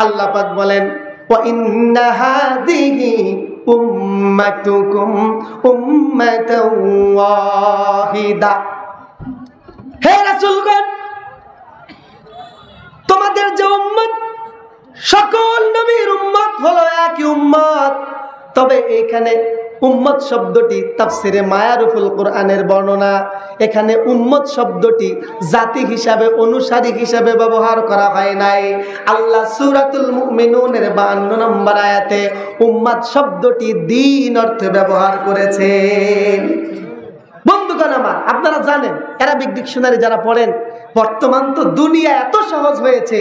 আল্লাহ পাক বলেন ওয়া ইন্না হাযিহি উম্মাতুকুম উম্মাতাও ওয়াহিদা। হে রাসূলগণ, তোমাদের যে উম্মত, সকল নবীর উম্মত হলো একই উম্মত। তবে এখানে উম্মত শব্দটি তাফসিরে মায়ারুফুল কোরআনের বর্ণনা, এখানে উম্মত শব্দটি জাতি হিসাবে, অনুসারী হিসাবে ব্যবহার করা হয় নাই। আল্লাহ সূরাতুল মুমিনুনের 52 নম্বর আয়াতে উম্মত শব্দটি দ্বীন অর্থে ব্যবহার করেছেন। বন্ধুগণ আমার, আপনারা জানেন অ্যারাবিক ডিকশনারি যারা পড়েন, বর্তমান তো দুনিয়া এত সহজ হয়েছে।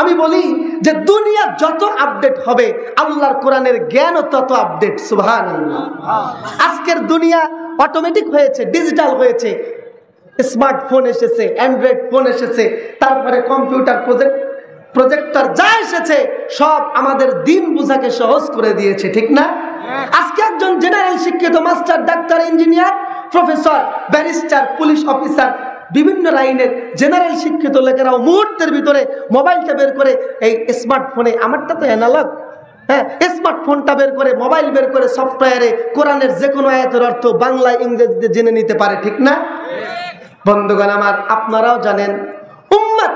আমি বলি যে দুনিয়া যত আপডেট হবে আল্লাহর কোরআনের জ্ঞানও তত আপডেট। সুবহানাল্লাহ। আজকের দুনিয়া অটোমেটিক হয়েছে, ডিজিটাল হয়েছে, স্মার্টফোন এসেছে, অ্যান্ড্রয়েড ফোন এসেছে, তারপরে কম্পিউটার, প্রজেক্টর যা এসেছে সব আমাদের দিন বুঝাকে সহজ করে দিয়েছে, ঠিক না? আজকে একজন জেনারেল শিক্ষিত master, doctor, engineer, professor, barrister, police officer, বিভিন্ন লাইনের জেনারেল শিক্ষিত লোকেরাও মুহূর্তের ভিতরে মোবাইলটা বের করে এই স্মার্টফোনে, আমারটা তো অ্যানালগ, হ্যাঁ, স্মার্টফোনটা বের করে, মোবাইল বের করে সফটওয়্যারে কোরআনের যে কোনো আয়াতের অর্থ বাংলা ইংরেজিতে জেনে নিতে পারে, ঠিক না? বন্ধুগণ আমার, আপনারাও জানেন উম্মত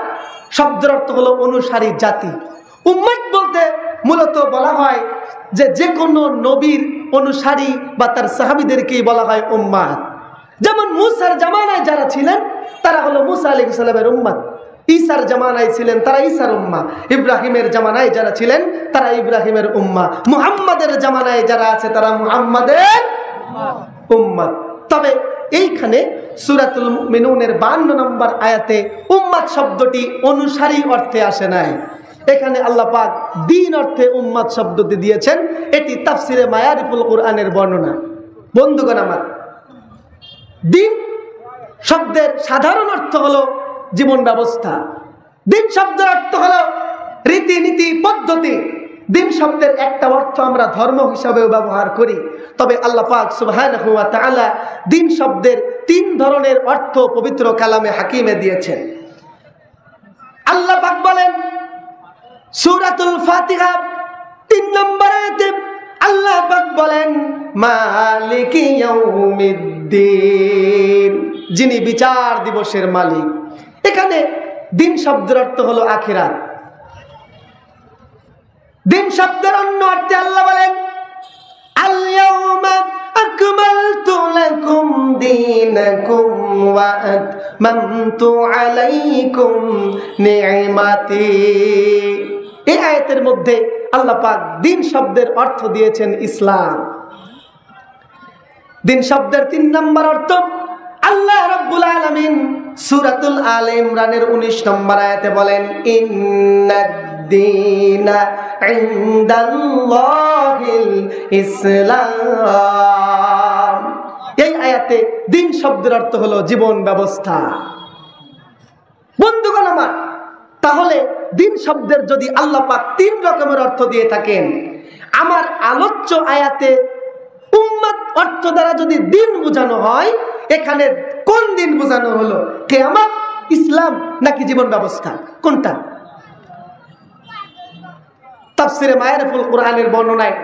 শব্দের অর্থ হলো অনুসারী জাতি। উম্মত বলতে মূলত বলা হয় যে কোনো নবীর অনুসারী বা তার সাহাবীদেরকেই বলা হয় উম্মাত। যেমন মুসার জামানায় যারা ছিলেন তারা হলো মুসা আলাইহিস সালামের উম্মত, ঈসার জামানায় ছিলেন তারা ঈসার উম্মাহ, ইব্রাহিমের জামানায় যারা ছিলেন তারা ইব্রাহিমের উম্মাহ, মুহাম্মাদের জামানায় যারা আছে তারা মুহাম্মাদের উম্মত। তবে এইখানে সূরাতুল মুমিনুনের 52 নম্বর আয়াতে উম্মত শব্দটি অনুসারী অর্থে আসে নাই, এখানে আল্লাহ পাক দ্বীন অর্থে উম্মত শব্দটি দিয়েছেন। এটি তাফসিরে মায়ারিফুল কোরআনের বর্ণনা। বন্ধুগণ আমার, দ্বীন শব্দের সাধারণ অর্থ হলো জীবন ব্যবস্থা। দ্বীন শব্দের অর্থ হলো রীতিনীতি, পদ্ধতি। দ্বীন শব্দের একটা অর্থ আমরা ধর্ম হিসাবেও ব্যবহার করি, তবে আল্লাহ পাক সুবহানাহু ওয়া তাআলা দ্বীন শব্দের 3 ধরনের অর্থ পবিত্র কালামে হাকিমে দিয়েছেন। আল্লাহ পাক বলেন সূরাতুল ফাতিহা 3 নম্বর আয়াতে আল্লাহ পাক বলেন মালিকি ইয়াউমিদ্দিন, যিনি বিচার দিবসের মালিক। এখানে দিন শব্দের অর্থ হলো আখিরাত। দিন শব্দের অন্য অর্থে আল্লাহ বলেন আল ইয়াউমা আকমালতু লাকুম দীনাকুম ওয়া আতমামতু আলাইকুম নি'মাতি। এই আয়াতের মধ্যে আল্লাহ পাক দিন শব্দের অর্থ দিয়েছেন ইসলাম। দিন শব্দের 3 নম্বর অর্থ আল্লাহ রাব্বুল আলামিন সূরাতুল আলে ইমরানের 19 নম্বর আয়াতে বলেন ইন্নাদ-দীনা ইনদাল্লাহিল ইসলাম। এই আয়াতে দিন শব্দের অর্থ হলো জীবন ব্যবস্থা। বন্ধুগণ আমার, তাহলে দিন শব্দের যদি আল্লাহ পাক 3 রকমের অর্থ দিয়ে থাকেন, আমার আলোচ্য আয়াতে উম্মত অর্থ দ্বারা যদি দিন বোঝানো হয়, এখানে কোন দিন বোঝানো হলো? কিয়ামত, ইসলাম নাকি জীবন ব্যবস্থা? কোনটা? তাফসিরে মায়ারিফুল কোরআনের বর্ণনায়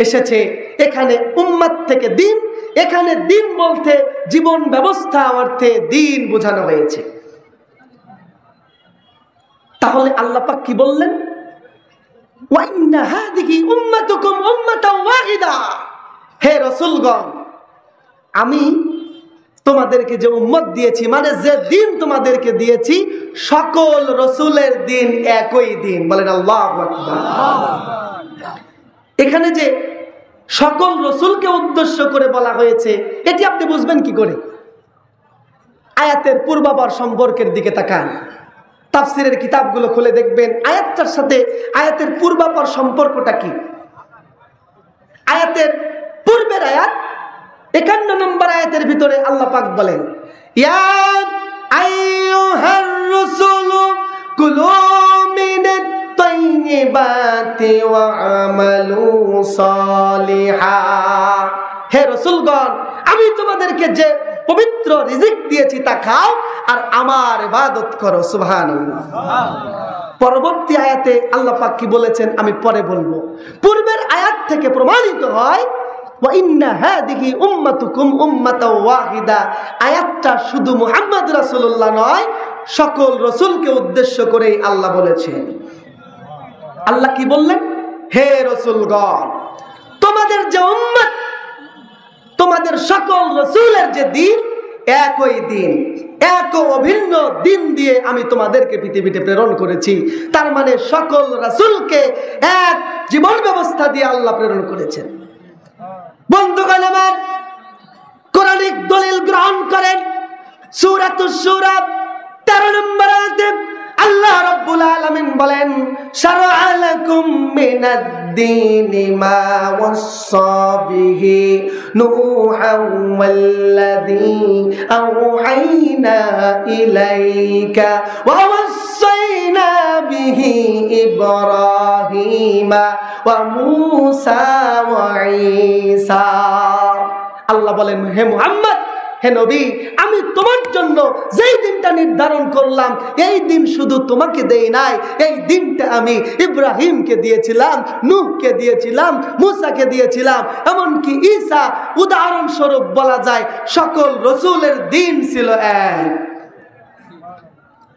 এসেছে এখানে উম্মত থেকে দিন, এখানে দিন বলতে জীবন ব্যবস্থা অর্থে দিন বোঝানো হয়েছে। তাহলে আল্লাহ পাক কি বললেন? ওয়া ইন্না হাযিহি উম্মাতুকুম উম্মাতাও ওয়াহিদা। হে রাসূলগণ, আমি তোমাদেরকে যে উম্মত দিয়েছি, মানে যে দিন তোমাদেরকে দিয়েছি, সকল রাসূলের দিন একই দিন। বলেন আল্লাহু আকবার। এখানে যে সকল রাসূলকে উদ্দেশ্য করে বলা হয়েছে, এটি আপনি বুঝবেন কি করে? আয়াতের পূর্বাভাস সম্পর্কের দিকে তাকান, তাফসিরের কিতাবগুলো খুলে দেখবেন আয়াতটার সাথে আয়াতের পূর্বাভাস সম্পর্কটা কি। আয়াতের পূর্বের আয়াত 51 নম্বর আয়াতের ভিতরে আল্লাহ পাক বলেন ইয়া আইয়ুহার রাসূলু কুলু মিনাত তাইয়্যিবাতি ওয়া আমালু সালিহা। হে রাসূলগণ, আমি তোমাদেরকে যে পবিত্র রিজিক দিয়েছি তা খাও আর আমার ইবাদত করো। সুবহানাল্লাহ। পরবর্তী আয়াতে আল্লাহ পাক কি বলেছেন আমি পরে বলবো। পূর্বের আয়াত থেকে প্রমাণিত হয় ওয়া ইন্না হাদিহি উম্মাতুকুম উম্মাতাও ওয়াহিদা। আয়াতটা শুধু মুহাম্মদ রাসূলুল্লাহ নয়, সকল রাসূলকে উদ্দেশ্য করেই আল্লাহ বলেছেন। আল্লাহ কি বললেন? হে রাসূলগণ, তোমাদের যে উম্মত, তোমাদের সকল রাসূলের যে দিন, একই দিন, এক অভিন্ন দিন দিয়ে আমি তোমাদেরকে পৃথিবীতে প্রেরণ করেছি। তার মানে সকল রাসূলকে এক জীবন ব্যবস্থা দিয়ে আল্লাহ প্রেরণ করেছেন। বন্ধুগণ আমার, কোরআনিক দলিল গ্রহণ করেন। সূরাতুশ শূরা 13 নম্বর আয়াতে আল্লাহ রাব্বুল আলামিন বলেন, শারআ লাকুম মিনাদ-দীনি মা ওয়াসসা বিহি নূহান ওয়াল্লাযী আওহাইনা ইলাইকা ওয়া ওয়াসাইনা বিহি ইব্রাহিমা ওয়া মূসা ওয়া ঈসা। আল্লাহ বলেন, হে মুহাম্মদ, হে নবী, আমি তোমার জন্য যেই দিনটা নির্ধারণ করলাম, এই দিন শুধু তোমাকে দেই নাই, এই দিনটা আমি ইব্রাহিমকে দিয়েছিলাম, নূহকে দিয়েছিলাম, মূসাকে দিয়েছিলাম, এমনকি ঈসা। উদাহরণস্বরূপ বলা যায় সকল রাসূলের দিন ছিল এক।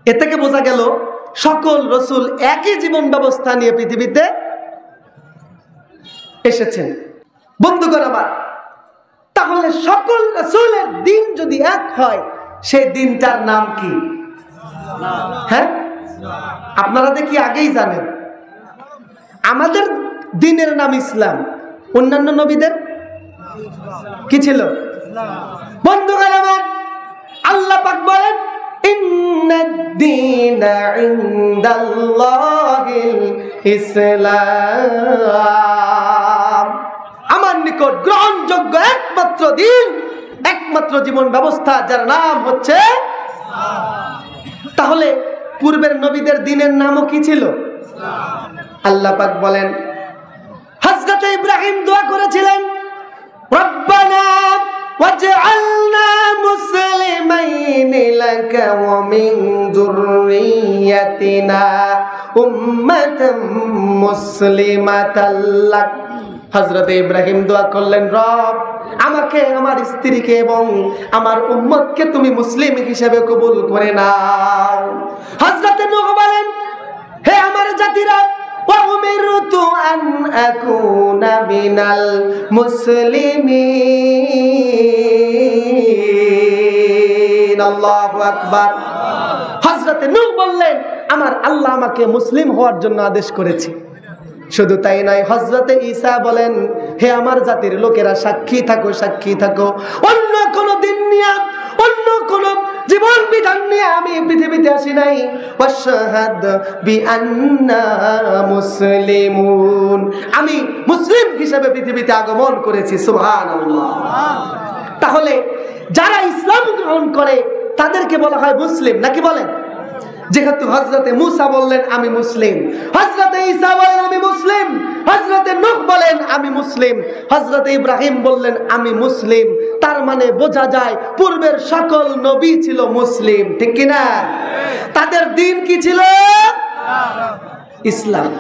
এ থেকে বোঝা গেল সকল রাসূল একই জীবন ব্যবস্থা নিয়ে পৃথিবীতে এসেছেন। বন্ধুগণ আমার, তাহলে সকল রাসূলের দিন যদি এক হয়, সেই দিনটার নাম কি? হ্যাঁ, আপনারা দেখি আগেই জানেন আমাদের দিনের নাম ইসলাম। অন্যান্য নবীদের কি ছিল? বন্ধুগণ আমার, আল্লাহ পাক বলেন, ইন্নাদ-দীনা ইনদাল্লাহিল ইসলাম। আমার নিকট গ্রহণযোগ্য একমাত্র দিন, একমাত্র জীবন ব্যবস্থা, যার নাম হচ্ছে ইসলাম। তাহলে পূর্বের নবীদের দিনের নামও কি ছিল? আল্লাহ পাক বলেন, হযরত ইব্রাহিম দোয়া করেছিলেন, রব্বানা ওয়াজআলনা মুসলিমাইনি লাকা ওয়া মিন যুররিয়াতিনা উম্মাতাম মুসলিমাতাল লাক। হযরত ইব্রাহিম দোয়া করলেন, রব, আমাকে, আমার স্ত্রীকে এবং আমার উম্মতকে তুমি মুসলিম হিসেবে কবুল করে নাও। হযরত নূহ বলেন, হে আমার জাতিরা, ওয়া উমিরতু আন আকুনা মিনাল মুসলিমিন। আল্লাহু আকবার। হযরত নূহ বললেন, আমার আল্লাহ আমাকে মুসলিম হওয়ার জন্য আদেশ করেছে। শুধু তাই নয়, হযরতে ঈসা বলেন, হে আমার জাতির লোকেরা, সাক্ষী থাকো, সাক্ষী থাকো, অন্য কোন দিন নিয়ে, অন্য কোন জীবন বিধান নিয়ে আমি পৃথিবীতে আসি নাই। ওয়াশহাদ বিআন্না মুসলিমুন, আমি মুসলিম হিসেবে পৃথিবীতে আগমন করেছি। সুবহানাল্লাহ। তাহলে যারা ইসলাম গ্রহণ করে তাদেরকে বলা হয় মুসলিম, নাকি বলেন? যেহেতু হযরতে মূসা বললেন আমি মুসলিম, হযরতে ঈসা বলেন আমি মুসলিম, হযরতে নূহ বলেন আমি মুসলিম, হযরতে ইব্রাহিম বললেন আমি মুসলিম, তার মানে বোঝা যায় পূর্বের সকল নবী ছিল মুসলিম, ঠিক কি না? তাদের দিন কি ছিল? ইসলাম।